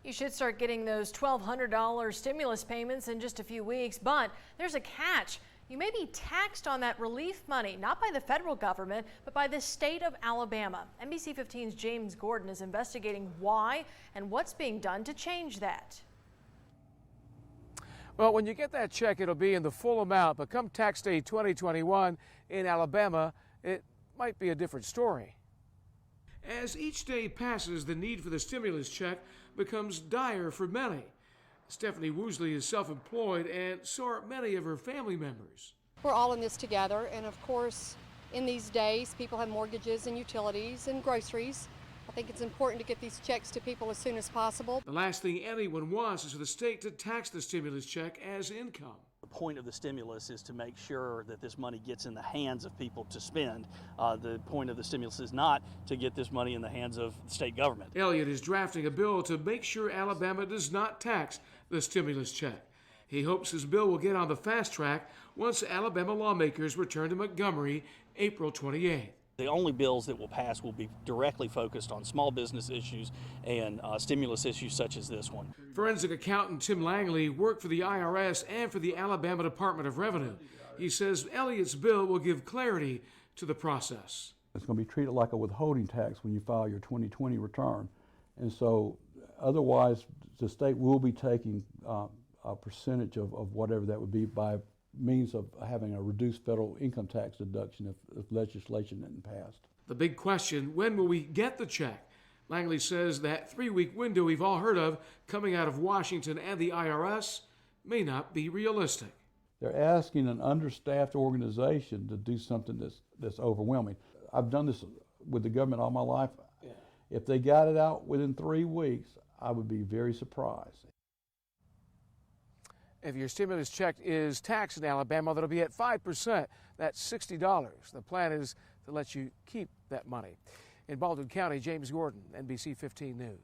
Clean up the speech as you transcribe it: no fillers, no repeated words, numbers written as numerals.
You should start getting those $1,200 stimulus payments in just a few weeks, but there's a catch. You may be taxed on that relief money, not by the federal government, but by the state of Alabama. NBC 15's James Gordon is investigating why and what's being done to change that. Well, when you get that check, it'll be in the full amount, but come tax day 2021 in Alabama, it might be a different story. As each day passes, the need for the stimulus check becomes dire for many. Stephanie WOOLSEY is self-employed, and so are many of her family members. We're all in this together, and of course, in these days, people have mortgages and utilities and groceries. I think it's important to get these checks to people as soon as possible. The last thing anyone wants is for the state to tax the stimulus check as income. The point of the stimulus is to make sure that this money gets in the hands of people to spend. The point of the stimulus is not to get this money in the hands of the state government. ELLIOTT is drafting a bill to make sure Alabama does not tax the stimulus check. He hopes his bill will get on the fast track once Alabama lawmakers return to Montgomery April 28th. The only bills that will pass will be directly focused on small business issues and stimulus issues such as this one. Forensic accountant Tim Langley worked for the IRS and for the Alabama Department of Revenue. He says ELLIOTT's bill will give clarity to the process. It's going to be treated like a withholding tax when you file your 2020 return. And so otherwise, the state will be taking a percentage of whatever that would be by means of having a reduced federal income tax deduction if legislation isn't passed. The big question, when will we get the check? Langley says that 3-week window we've all heard of coming out of Washington and the IRS may not be realistic. They're asking an understaffed organization to do something that's overwhelming. I've done this with the government all my life. Yeah. If they got it out within 3 weeks, I would be very surprised. If your stimulus check is taxed in Alabama, that'll be at 5%. That's $60. The plan is to let you keep that money. In Baldwin County, James Gordon, NBC 15 News.